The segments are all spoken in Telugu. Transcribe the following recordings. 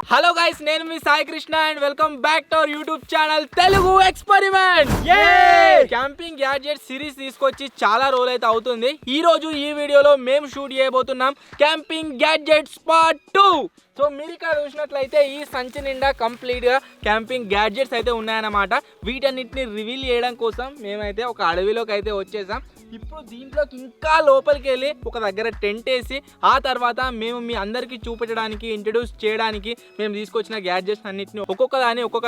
హలో గైస్, నేను మీ Sai Krishna and welcome back to our YouTube channel Telugu experiment. Camping gadget series తీసుకొచ్చి చాలా రోజులు అయితే అవుతుంది. ఈ రోజు ఈ వీడియోలో మేము షూట్ చేయబోతున్నాం క్యాంపింగ్ గ్యాడ్జెట్స్ పార్ట్ 2. సో మీరు ఇక్కడ చూసినట్లయితే ఈ సంచి నిండా కంప్లీట్గా క్యాంపింగ్ గ్యాడ్జెట్స్ అయితే ఉన్నాయన్నమాట. వీటన్నిటిని రివీల్ చేయడం కోసం మేమైతే ఒక అడవిలోకి అయితే వచ్చేసాం. ఇప్పుడు దీంట్లోకి ఇంకా లోపలికి వెళ్ళి ఒక దగ్గర టెంట్ వేసి ఆ తర్వాత మేము మీ అందరికీ చూపించడానికి ఇంట్రడ్యూస్ చేయడానికి మేము తీసుకొచ్చిన గ్యాడ్జెట్స్ అన్నింటిని ఒక్కొక్క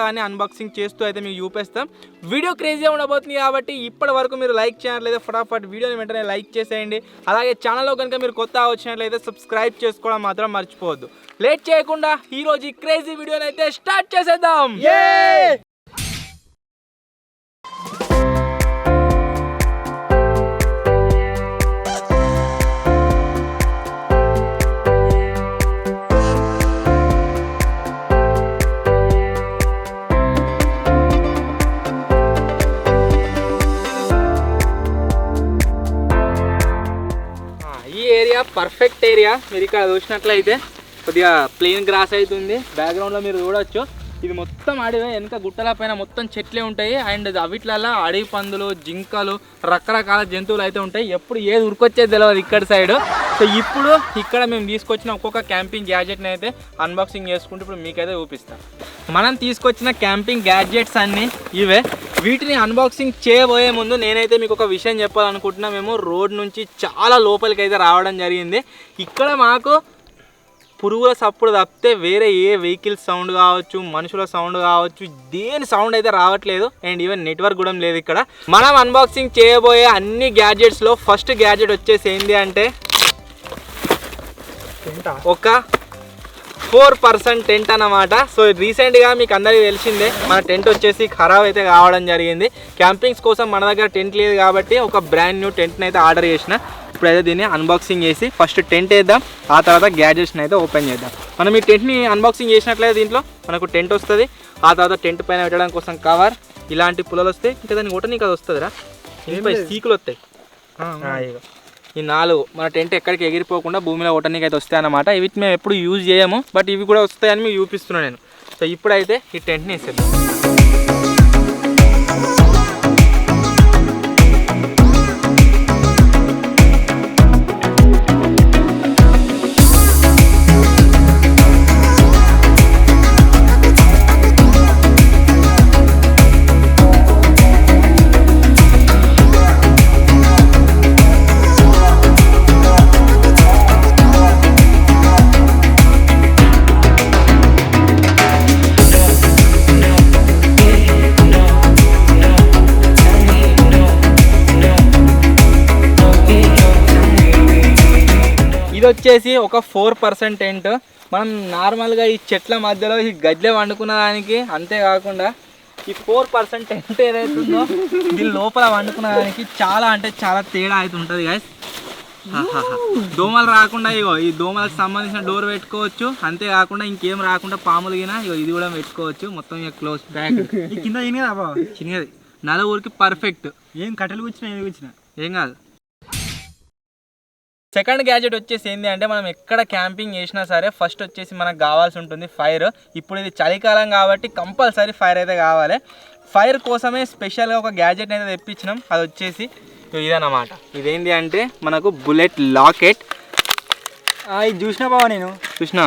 దాన్ని అన్బాక్సింగ్ చేస్తూ అయితే మీకు చూపిస్తాం. వీడియో క్రేజీగా ఉండబోతుంది కాబట్టి ఇప్పటి వరకు మీరు లైక్ చేయట్లయితే ఫటాఫట్ వీడియోని వెంటనే లైక్ చేసేయండి. అలాగే ఛానల్లో కనుక మీరు కొత్త వచ్చినట్లయితే సబ్స్క్రైబ్ చేసుకోవడం మాత్రం మర్చిపోవద్దు. లేట్ చేయకుండా ఈ రోజు ఈ క్రేజీ వీడియోని అయితే స్టార్ట్ చేసేద్దాం. Perfect area. మీరు ఇక్కడ చూసినట్లయితే కొద్దిగా ప్లెయిన్ గ్రాస్ అవుతుంది. బ్యాక్గ్రౌండ్లో మీరు చూడొచ్చు. ఇది మొత్తం అడవి, వెనక గుట్టల పైన మొత్తం చెట్లే ఉంటాయి. అండ్ అవిట్లలో అడవి పందులు, జింకలు, రకరకాల జంతువులు అయితే ఉంటాయి. ఎప్పుడు ఏది ఉరికొచ్చేది తెలియదు ఇక్కడ సైడ్. సో ఇప్పుడు ఇక్కడ మేము తీసుకొచ్చిన ఒక్కొక్క క్యాంపింగ్ గ్యాడ్జెట్ని అయితే అన్బాక్సింగ్ చేసుకుంటూ ఇప్పుడు మీకైతే చూపిస్తాం. మనం తీసుకొచ్చిన క్యాంపింగ్ గ్యాడ్జెట్స్ అన్నీ ఇవే. వీటిని అన్బాక్సింగ్ చేయబోయే ముందు నేనైతే మీకు ఒక విషయం చెప్పాలనుకుంటున్నా. మేము రోడ్ నుంచి చాలా లోపలికి అయితే రావడం జరిగింది. ఇక్కడ మాకు పురుగుల సప్పుడు తప్పితే వేరే ఏ వెహికల్ సౌండ్ కావచ్చు, మనుషుల సౌండ్ కావచ్చు, దేని సౌండ్ అయితే రావట్లేదు. అండ్ ఈవెన్ నెట్వర్క్ కూడా లేదు ఇక్కడ. మనం అన్బాక్సింగ్ చేయబోయే అన్ని గ్యాడ్జెట్స్లో ఫస్ట్ గ్యాడ్జెట్ వచ్చేసి ఏంటి అంటే ఒక 4% టెంట్ అన్నమాట. సో రీసెంట్గా మీకు అందరికీ తెలిసిందే మన టెంట్ వచ్చేసి ఖరాబ్ అయితే కావడం జరిగింది. క్యాంపింగ్స్ కోసం మన దగ్గర టెంట్ లేదు కాబట్టి ఒక బ్రాండ్ న్యూ టెంట్ని అయితే ఆర్డర్ చేసిన. ఇప్పుడైతే దీన్ని అన్బాక్సింగ్ చేసి ఫస్ట్ టెంట్ వేద్దాం, ఆ తర్వాత గ్యాడ్జెట్స్ని అయితే ఓపెన్ చేద్దాం. మనం ఈ టెంట్ని అన్బాక్సింగ్ చేసినట్లయితే దీంట్లో మనకు టెంట్ వస్తుంది. ఆ తర్వాత టెంట్ పైన పెట్టడం కోసం కవర్, ఇలాంటి పుల్లలు వస్తాయి. ఇంకా దాన్ని కొట్టనీకి అది వస్తుందిరా, దీనిపై సీకులు వస్తాయి. ఈ 4 మన టెంట్ ఎక్కడికి ఎగిరిపోకుండా భూమిలో కొట్టనీకి అయితే వస్తాయి అన్నమాట. ఇవి మేము ఎప్పుడు యూజ్ చేయము, బట్ ఇవి కూడా వస్తాయని మీకు చూపిస్తున్నాను నేను. సో ఇప్పుడైతే ఈ టెంట్ని వేసేద్దాం. ఇది వచ్చేసి ఒక 4% టెంట్. మనం నార్మల్గా ఈ చెట్ల మధ్యలో ఈ గడ్డె వండుకున్న దానికి, అంతేకాకుండా ఈ 4% టెంట్ ఏదైతుందో దీని లోపల వండుకున్న దానికి చాలా అంటే చాలా తేడా అయితే ఉంటుంది గాయస్. దోమలు రాకుండా ఇగో ఈ దోమలకు సంబంధించిన డోర్ పెట్టుకోవచ్చు. అంతేకాకుండా ఇంకేం రాకుండా పాములు గినా ఇగో ఇది కూడా పెట్టుకోవచ్చు. మొత్తం ఇక క్లోజ్ బ్యాక్ కింద చిన్నది 4 పర్ఫెక్ట్. ఏం కట్టెలు కూర్చున్నా ఏం కాదు. సెకండ్ గ్యాడ్జెట్ వచ్చేసి ఏంటి అంటే మనం ఎక్కడ క్యాంపింగ్ చేసినా సరే ఫస్ట్ వచ్చేసి మనకు కావాల్సి ఉంటుంది ఫైర్. ఇప్పుడు ఇది చలికాలం కాబట్టి కంపల్సరీ ఫైర్ అయితే కావాలి. ఫైర్ కోసమే స్పెషల్గా ఒక గ్యాడ్జెట్ అయితే తెప్పించినాం. అది వచ్చేసి ఇదన్నమాట. ఇదేంటి అంటే మనకు బుల్లెట్ లాకెట్. ఇది చూసినా బావా, నేను చూసినా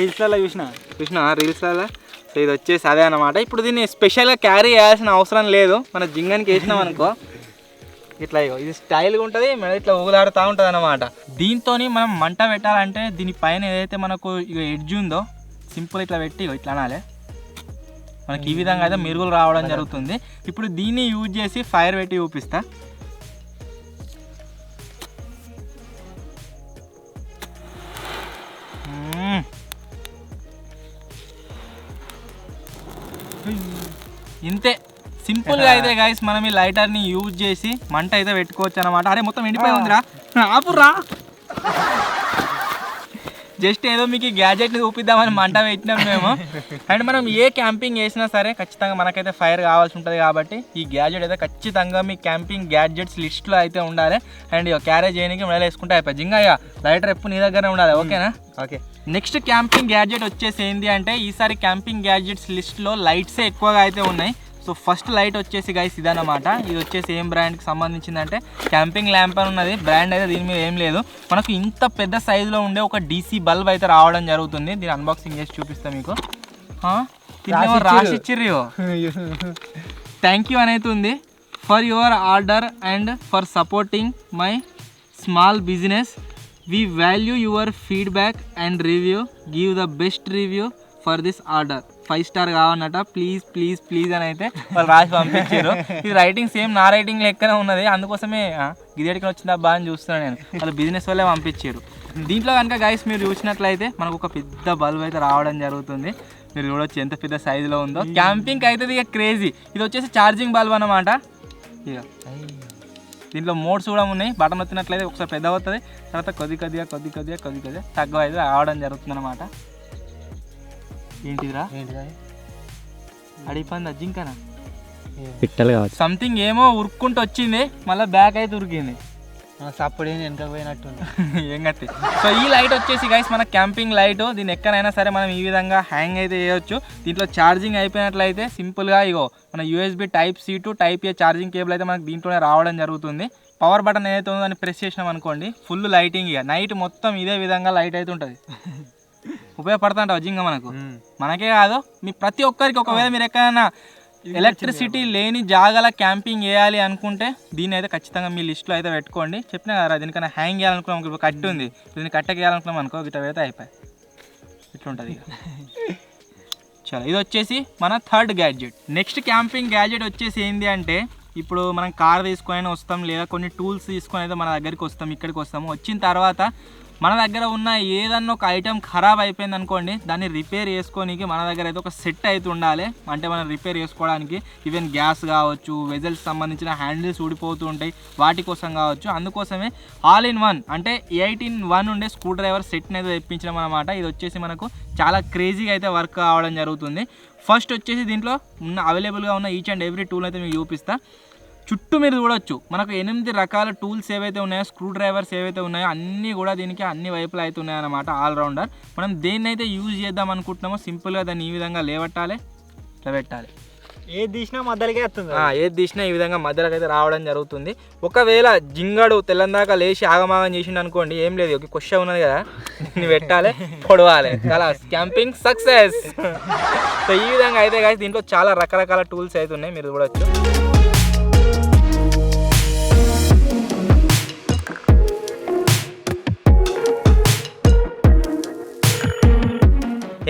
రీల్స్లలో చూసినా రీల్స్లలో. సో ఇది వచ్చేసి అదే అన్నమాట. ఇప్పుడు దీన్ని స్పెషల్గా క్యారీ చేయాల్సిన అవసరం లేదు. మన జింగన్కి వేసినాం అనుకో ఇట్లా ఇది స్టైల్గా ఉంటుంది, మన ఇట్లా ఊగులాడుతూ ఉంటుంది అన్నమాట. దీంతో మనం మంట పెట్టాలంటే దీనిపైన ఏదైతే మనకు ఎడ్జ్ ఉందో సింపుల్ ఇట్లా పెట్టి ఇట్లా అనాలి. మనకి ఈ విధంగా అయితే మెరుగులు రావడం జరుగుతుంది. ఇప్పుడు దీన్ని యూజ్ చేసి ఫైర్ పెట్టి చూపిస్తా. ఇంతే సింపుల్గా అయితే గైస్ మనం ఈ లైటర్ని యూజ్ చేసి మంట అయితే పెట్టుకోవచ్చు అనమాట. అరే మొత్తం ఎండిపోయి ఉందిరా, ఆపురా. జస్ట్ ఏదో మీకు ఈ గ్యాడ్జెట్ని చూపిద్దామని మంట పెట్టినాం మేము. అండ్ మనం ఏ క్యాంపింగ్ చేసినా సరే ఖచ్చితంగా మనకైతే ఫైర్ కావాల్సి ఉంటుంది కాబట్టి ఈ గ్యాడ్జెట్ అయితే ఖచ్చితంగా మీ క్యాంపింగ్ గ్యాడ్జెట్స్ లిస్ట్లో అయితే ఉండాలి. అండ్ క్యారేజ్ చేయడానికి మెడల్ వేసుకుంటే అయిపోయి జింగా లైటర్ ఎప్పుడు నీ దగ్గర ఉండాలి. ఓకేనా? ఓకే. నెక్స్ట్ క్యాంపింగ్ గ్యాడ్జెట్ వచ్చేసి ఏంటి అంటే ఈసారి క్యాంపింగ్ గ్యాడ్జెట్స్ లిస్ట్లో లైట్సే ఎక్కువగా అయితే ఉన్నాయి. సో ఫస్ట్ లైట్ వచ్చేసి గైస్ ఇదన్నమాట. ఇది వచ్చేసి ఏం బ్రాండ్కి సంబంధించిందంటే క్యాంపింగ్ ల్యాంప్ అని ఉన్నది. బ్రాండ్ అయితే దీని మీద ఏం లేదు. మనకు ఇంత పెద్ద సైజులో ఉండే ఒక DC బల్బ్ అయితే రావడం జరుగుతుంది. దీన్ని అన్బాక్సింగ్ చేసి చూపిస్తాను మీకు. రాసిచ్చిర్రు థ్యాంక్ యూ అనేది ఉంది. For your order and for supporting my small business we value your feedback and review give the best review for this order 5 star కావన్నట. ప్లీజ్ ప్లీజ్ ప్లీజ్ అని అయితే వాళ్ళు రాసి పంపించారు. ఇది రైటింగ్ సేమ్ నా రైటింగ్ లెక్కనే ఉన్నది. అందుకోసమే గిదేడికి వచ్చిందా బా అని చూస్తున్నాను నేను. వాళ్ళు బిజినెస్ వాళ్ళే పంపించారు. దీంట్లో కనుక గైస్ మీరు చూసినట్లయితే మనకు ఒక పెద్ద బల్బ్ అయితే రావడం జరుగుతుంది. మీరు చూడొచ్చు ఎంత పెద్ద సైజులో ఉందో. క్యాంపింగ్ అయితే ఇక క్రేజీ. ఇది వచ్చేసి ఛార్జింగ్ బల్బ్ అన్నమాట. ఇక దీంట్లో మోడ్స్ కూడా ఉన్నాయి. బటన్ వచ్చినట్లయితే ఒకసారి పెద్ద అవుతుంది, తర్వాత కొద్దిగా తక్కువ అయితే రావడం జరుగుతుంది అనమాట. ఏంటిదిరా అడిగిపోయింది అజ్జింకనా పిట్టలు కావచ్చు సంథింగ్ ఏమో ఉరుక్కుంటూ వచ్చింది, మళ్ళీ బ్యాక్ అయితే ఉరికింది. సప్పుడు వెనక పోయినట్టు ఏం కత్తి. సో ఈ లైట్ వచ్చేసి గైస్ మన క్యాంపింగ్ లైట్. దీన్ని ఎక్కడైనా సరే మనం ఈ విధంగా హ్యాంగ్ అయితే చేయొచ్చు. దీంట్లో ఛార్జింగ్ అయిపోయినట్లయితే సింపుల్గా ఇగో మన USB Type-C to Type-A charging cable అయితే మనకు దీంట్లోనే రావడం జరుగుతుంది. పవర్ బటన్ ఏదైతే ఉందో దాన్ని ప్రెస్ చేసినాం అనుకోండి, ఫుల్ లైటింగ్. ఇక నైట్ మొత్తం ఇదే విధంగా లైట్ అయితే ఉంటుంది. ఉపయోగపడుతుంటావు జింగా మనకే కాదు మీ ప్రతి ఒక్కరికి. ఒకవేళ మీరు ఎక్కడైనా ఎలక్ట్రిసిటీ లేని జాగాల క్యాంపింగ్ చేయాలి అనుకుంటే దీన్ని అయితే ఖచ్చితంగా మీ లిస్ట్లో అయితే పెట్టుకోండి. చెప్పినా కదా దీనికన్నా హ్యాంగ్ చేయాలనుకున్నాం, ఇప్పుడు కట్టి ఉంది, దీన్ని కట్టకేయాలనుకున్నాం అనుకో గిట్ట అయితే అయిపోయి ఇట్లుంటుంది ఇక. చాలా ఇది వచ్చేసి మన third gadget. Next camping gadget వచ్చేసి ఏంటి అంటే ఇప్పుడు మనం కార్ తీసుకొని వస్తాం, లేదా కొన్ని టూల్స్ తీసుకొని అయితే మన దగ్గరికి వస్తాం, ఇక్కడికి వస్తాము. వచ్చిన తర్వాత మన దగ్గర ఉన్న ఏదన్నా ఒక ఐటెం ఖరాబ్ అయిపోయింది అనుకోండి, దాన్ని రిపేర్ చేసుకోనికి మన దగ్గర అయితే ఒక సెట్ అయితే ఉండాలి. అంటే మనం రిపేర్ చేసుకోవడానికి ఈవెన్ గ్యాస్ కావచ్చు, వెజల్స్ సంబంధించిన హ్యాండిల్స్ ఊడిపోతూ ఉంటాయి, వాటి కోసం కావచ్చు. అందుకోసమే ఆల్ ఇన్ వన్ అంటే 8-in-1 ఉండే స్క్రూ డ్రైవర్ సెట్ని అయితే తెప్పించడం అనమాట. ఇది వచ్చేసి మనకు చాలా క్రేజీగా అయితే వర్క్ కావడం జరుగుతుంది. ఫస్ట్ వచ్చేసి దీంట్లో ఉన్న అవైలబుల్గా ఉన్న ఈచ్ అండ్ ఎవ్రీ టూల్ అయితే మీకు చూపిస్తా. చుట్టూ మీరు చూడొచ్చు మనకు 8 రకాల టూల్స్ ఏవైతే ఉన్నాయో, స్క్రూ డ్రైవర్స్ ఏవైతే ఉన్నాయో అన్నీ కూడా దీనికి అన్ని వైపులు అయితే ఉన్నాయన్నమాట. ఆల్రౌండర్. మనం దేన్ని అయితే యూజ్ చేద్దాం అనుకుంటున్నామో సింపుల్గా దాన్ని ఈ విధంగా లేవట్టాలి, ఇట్లా పెట్టాలి. ఏది తీసినా మధ్యలోకి వస్తుంది. ఏది తీసినా ఈ విధంగా మధ్యలోకి అయితే రావడం జరుగుతుంది. ఒకవేళ జింగడు తెల్లందాకా లేచి ఆగమాగం చేసిండు అనుకోండి, ఏం లేదు, ఒక క్వశ్చన్ ఉన్నది కదా, నువ్వు పెట్టాలి, పొడవాలి, అలా క్యాంపింగ్ సక్సెస్. సో ఈ విధంగా అయితే కాదు దీంట్లో చాలా రకరకాల టూల్స్ అయితే ఉన్నాయి, మీరు చూడొచ్చు.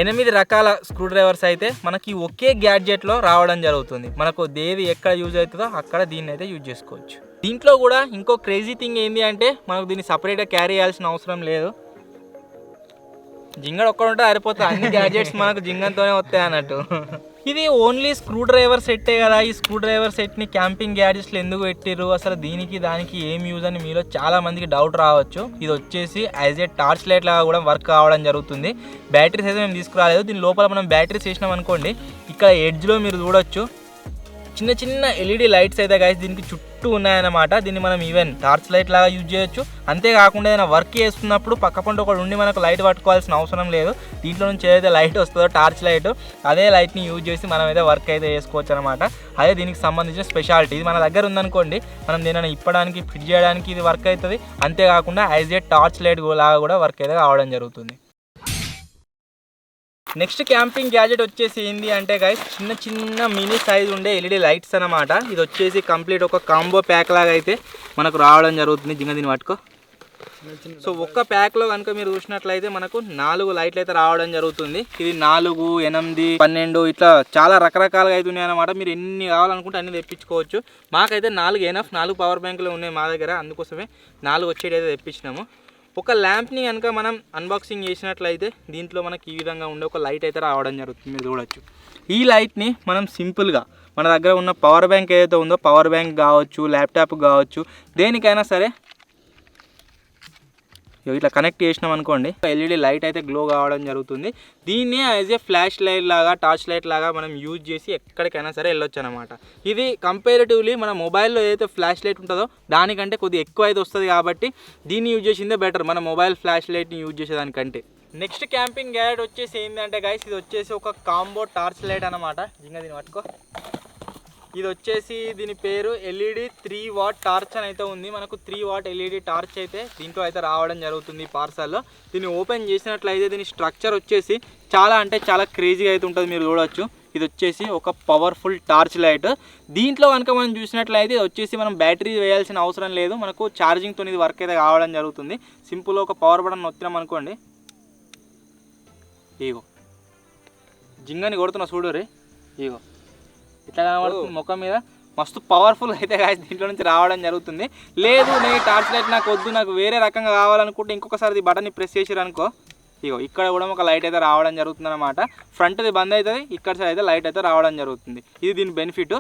8 రకాల స్క్రూ డ్రైవర్స్ అయితే మనకి ఒకే గ్యాడ్జెట్లో రావడం జరుగుతుంది. మనకు దేది ఎక్కడ యూజ్ అవుతుందో అక్కడ దీన్ని అయితే యూజ్ చేసుకోవచ్చు. దీంట్లో కూడా ఇంకో క్రేజీ థింగ్ ఏంటి అంటే మనకు దీన్ని సపరేట్గా క్యారీ చేయాల్సిన అవసరం లేదు. జింగడు ఒక్కడ ఉంటే సరిపోతుంది, అన్ని గ్యాడ్జెట్స్ మనకు జింగంతోనే వస్తాయి అన్నట్టు. ఇది ఓన్లీ స్క్రూ డ్రైవర్ సెట్టే కదా. ఈ స్క్రూ డ్రైవర్ సెట్ని క్యాంపింగ్ గ్యాడ్జెట్స్లో ఎందుకు పెట్టిర్రు, అసలు దీనికి దానికి ఏం యూజ్ అని మీలో చాలా మందికి డౌట్ రావచ్చు. ఇది వచ్చేసి యాజ్ ఏ టార్చ్ లైట్ లాగా కూడా వర్క్ కావడం జరుగుతుంది. బ్యాటరీస్ అయితే మేము తీసుకురాలేదు. దీని లోపల మనం బ్యాటరీస్ వేసినాం అనుకోండి, ఇక్కడ ఎడ్జ్లో మీరు చూడొచ్చు చిన్న చిన్న LED లైట్స్ అయితే గైస్ దీనికి చుట్టూ ఉన్నాయన్నమాట. దీన్ని మనం ఈవెన్ టార్చ్ లైట్ లాగా యూజ్ చేయొచ్చు. అంతేకాకుండా ఏదైనా వర్క్ చేస్తున్నప్పుడు పక్కపంట ఒకటి ఉండి మనకు లైట్ పట్టుకోవాల్సిన అవసరం లేదు. దీంట్లో నుంచి ఏదైతే లైట్ వస్తుందో టార్చ్ లైట్, అదే లైట్ని యూజ్ చేసి మనం అయితే వర్క్ అయితే చేసుకోవచ్చు అనమాట. అదే దీనికి సంబంధించిన స్పెషాలిటీ. ఇది మన దగ్గర ఉందనుకోండి, మనం దీనిని ఇప్పడానికి ఫిట్ చేయడానికి ఇది వర్క్ అవుతుంది. అంతేకాకుండా యాజ్ ఏ టార్చ్ లైట్ లాగా కూడా వర్క్ అయితే కావడం జరుగుతుంది. నెక్స్ట్ క్యాంపింగ్ గ్యాజెట్ వచ్చేసి ఏంటి అంటే గైస్ చిన్న చిన్న మినీ సైజ్ ఉండే LED లైట్స్ అనమాట. ఇది వచ్చేసి కంప్లీట్ ఒక కాంబో ప్యాక్ లాగా అయితే మనకు రావడం జరుగుతుంది. జింగ దీన్ని పట్టుకో. సో ఒక్క ప్యాక్లో కనుక మీరు చూసినట్లయితే మనకు 4 లైట్లు అయితే రావడం జరుగుతుంది. ఇది 4, 8, 12 ఇట్లా చాలా రకరకాలుగా అయితే ఉన్నాయి అనమాట. మీరు ఎన్ని కావాలనుకుంటే అన్ని తెప్పించుకోవచ్చు. మాకైతే 4 ఎనఫ్, 4 పవర్ బ్యాంకులు ఉన్నాయి మా దగ్గర. అందుకోసమే 4 వచ్చేటి అయితే తెప్పించినాము. ఒక ల్యాంప్ని కనుక మనం అన్బాక్సింగ్ చేసినట్లయితే దీంట్లో మనకి ఈ విధంగా ఉండే ఒక లైట్ అయితే రావడం జరుగుతుంది, మీరు చూడొచ్చు. ఈ లైట్ని మనం సింపుల్గా మన దగ్గర ఉన్న పవర్ బ్యాంక్ ఏదైతే ఉందో, పవర్ బ్యాంక్ కావచ్చు, ల్యాప్టాప్ కావచ్చు, దేనికైనా సరే ఇట్లా కనెక్ట్ చేసినాం అనుకోండి, LED లైట్ అయితే గ్లో కావడం జరుగుతుంది. దీన్ని యాజ్ ఏ ఫ్లాష్ లైట్ లాగా, టార్చ్ లైట్ లాగా మనం యూజ్ చేసి ఎక్కడికైనా సరే వెళ్ళొచ్చు అనమాట. ఇది కంపేరేటివ్లీ మన మొబైల్లో ఏదైతే ఫ్లాష్ లైట్ ఉంటుందో దానికంటే కొద్దిగా ఎక్కువ అయితే వస్తుంది కాబట్టి దీన్ని యూజ్ చేసిందే బెటర్ మన మొబైల్ ఫ్లాష్ లైట్ని యూజ్ చేసేదానికంటే. నెక్స్ట్ క్యాంపింగ్ గ్యాడ్ వచ్చేసి ఏంటంటే గైస్, ఇది వచ్చేసి ఒక కాంబో టార్చ్ లైట్ అనమాట. ఇంకా దీన్ని పట్టుకో. ఇది వచ్చేసి దీని పేరు LED 3 వాట్ టార్చ్ అని అయితే ఉంది. మనకు 3 వాట్ LED టార్చ్ అయితే దీంట్లో అయితే రావడం జరుగుతుంది పార్సల్లో. దీన్ని ఓపెన్ చేసినట్లయితే దీని స్ట్రక్చర్ వచ్చేసి చాలా అంటే చాలా క్రేజీగా అయితే ఉంటుంది, మీరు చూడవచ్చు. ఇది వచ్చేసి ఒక పవర్ఫుల్ టార్చ్ లైట్. దీంట్లో కనుక మనం చూసినట్లయితే ఇది వచ్చేసి మనం బ్యాటరీ వేయాల్సిన అవసరం లేదు, మనకు ఛార్జింగ్తో ఇది వర్క్ అయితే కావడం జరుగుతుంది. సింపుల్గా ఒక పవర్ బటన్ నొత్తినాం అనుకోండి, ఇగో జింగని కొడుతున్నా చూడు రే, ఇగో ఇట్లా కనబడుతుంది ముఖం మీద. మస్తు పవర్ఫుల్ అయితే గాయస్ దీంట్లో నుంచి రావడం జరుగుతుంది. లేదు నేను టార్చ్ లైట్ నాకు వద్దు, నాకు వేరే రకంగా కావాలనుకుంటే ఇంకొకసారి ఈ బటన్ని ప్రెస్ చేసిరు అనుకో, ఇగో ఇక్కడ కూడా ఒక లైట్ అయితే రావడం జరుగుతుంది అనమాట. ఫ్రంట్ది బంద్ అవుతుంది, ఇక్కడ సైడ్ అయితే లైట్ అయితే రావడం జరుగుతుంది. ఇది దీని బెనిఫిట్.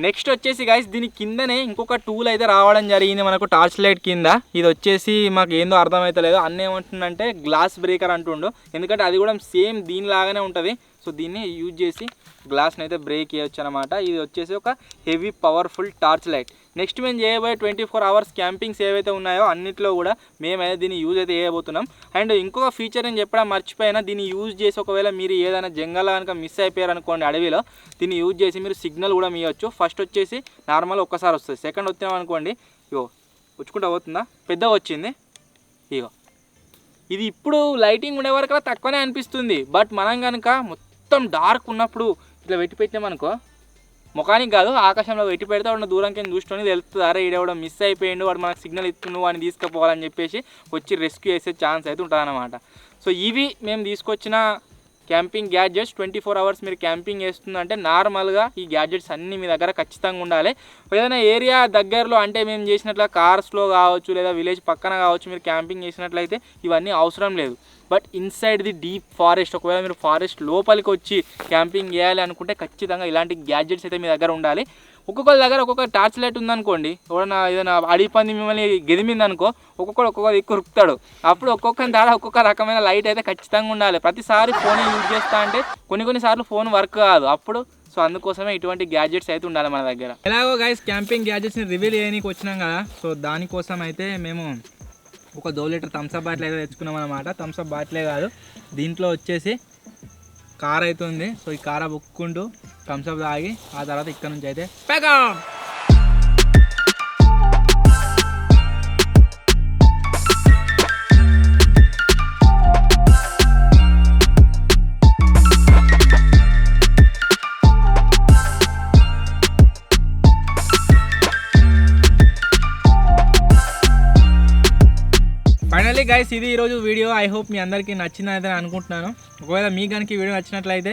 నెక్స్ట్ వచ్చేసి గైస్ దీని కిందనే ఇంకొక టూల్ అయితే రావడం జరిగింది మనకు టార్చ్ లైట్ కింద. ఇది వచ్చేసి మాకు ఏందో అర్థమవుతలేదు, అన్న ఏమంటుందంటే గ్లాస్ బ్రేకర్ అంటుండు. ఎందుకంటే అది కూడా సేమ్ దీనిలాగానే ఉంటుంది. సో దీన్ని యూజ్ చేసి గ్లాస్ని అయితే బ్రేక్ చేయొచ్చు అనమాట. ఇది వచ్చేసి ఒక heavy powerful torch light. Next మేము చేయబోయే 24 అవర్స్ క్యాంపింగ్స్ ఏవైతే ఉన్నాయో అన్నింటిలో కూడా మేమైతే దీన్ని యూజ్ అయితే చేయబోతున్నాం. అండ్ ఇంకొక ఫీచర్ నేను చెప్పడం మర్చిపోయినా, దీన్ని యూజ్ చేసి ఒకవేళ మీరు ఏదైనా జంగల్ కనుక మిస్ అయిపోయారు అనుకోండి అడవిలో, దీన్ని యూజ్ చేసి మీరు సిగ్నల్ కూడా మీయొచ్చు. ఫస్ట్ వచ్చేసి నార్మల్ ఒక్కసారి వస్తుంది, సెకండ్ వచ్చినాం అనుకోండి ఇగో వచ్చుకుంటా పోతుందా, పెద్ద వచ్చింది ఇగో. ఇది ఇప్పుడు లైటింగ్ ఉండే వరకు తక్కువనే అనిపిస్తుంది, బట్ మనం కనుక మొత్తం డార్క్ ఉన్నప్పుడు ఇట్లా పెట్టి పెట్టామనుకో, ముఖానికి కాదు ఆకాశంలో పెట్టి పెడితే వాడిని దూరంకి చూసుకొని తెలుస్తుంది, అరే ఈడేవాడు మిస్ అయిపోయిండు, వాడు మనకు సిగ్నల్ ఇస్తున్నావు వాడిని తీసుకుపోవాలని చెప్పేసి వచ్చి రెస్క్యూ చేసే ఛాన్స్ అయితే ఉంటుంది అన్నమాట. సో ఇవి మేము తీసుకొచ్చిన క్యాంపింగ్ గ్యాడ్జెట్స్. 24 అవర్స్ మీరు క్యాంపింగ్ చేస్తుందంటే నార్మల్గా ఈ గ్యాడ్జెట్స్ అన్నీ మీ దగ్గర ఖచ్చితంగా ఉండాలి. ఏదైనా ఏరియా దగ్గరలో అంటే మేము చేసినట్ల కార్స్లో కావచ్చు లేదా విలేజ్ పక్కన కావచ్చు మీరు క్యాంపింగ్ చేసినట్లయితే ఇవన్నీ అవసరం లేదు. But inside the deep forest, ఒకవేళ మీరు ఫారెస్ట్ లోపలికి వచ్చి క్యాంపింగ్ చేయాలి అనుకుంటే ఖచ్చితంగా ఇలాంటి గ్యాడ్జెట్స్ అయితే మీ దగ్గర ఉండాలి. ఒక్కొక్కరి దగ్గర ఒక్కొక్క టార్చ్ లైట్ ఉందనుకోండి, ఎవరైనా ఏదైనా అడవి పంది మిమ్మల్ని గెదిమింది అనుకో, ఒక్కొక్కరు ఎక్కువ రుక్తాడు. అప్పుడు ఒక్కొక్కరి ద్వారా ఒక్కొక్క రకమైన లైట్ అయితే ఖచ్చితంగా ఉండాలి. ప్రతిసారి ఫోన్ యూజ్ చేస్తా అంటే కొన్నిసార్లు ఫోన్ వర్క్ కాదు అప్పుడు. సో అందుకోసమే ఇటువంటి గ్యాడ్జెట్స్ అయితే ఉండాలి మన దగ్గర. ఎలాగో గైస్ క్యాంపింగ్ గ్యాడ్జెట్స్ని రివీల్ చేయడానికి వచ్చినాం కదా, సో దానికోసం అయితే మేము ఒక 2 లీటర్ థమ్స్అప్ బాటిల్ అయితే తెచ్చుకున్నాం అనమాట. థమ్స్అప్ బాటిలే కాదు, దీంట్లో వచ్చేసి కార్ అయితే ఉంది. సో ఈ కార బుక్కుంటూ థమ్స్అప్ తాగి ఆ తర్వాత ఇక్కడ నుంచి అయితే పేగా. ఫైనల్లీ గైస్ ఇది ఈరోజు వీడియో. ఐ హోప్ మీ అందరికీ నచ్చిందని అనుకుంటున్నాను. ఒకవేళ మీకు కనుక ఈ వీడియో నచ్చినట్లయితే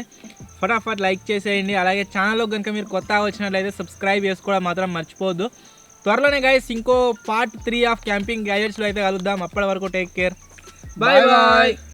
ఫటాఫట్ లైక్ చేసేయండి. అలాగే ఛానల్లో కనుక మీరు కొత్తగా వచ్చినట్లయితే సబ్స్క్రైబ్ చేసుకోవడం మాత్రం మర్చిపోవద్దు. త్వరలోనే గైస్ ఇంకో పార్ట్ 3 ఆఫ్ క్యాంపింగ్ గ్యాజెట్స్లో అయితే కలుద్దాం. అప్పటి వరకు టేక్ కేర్, బాయ్ బాయ్.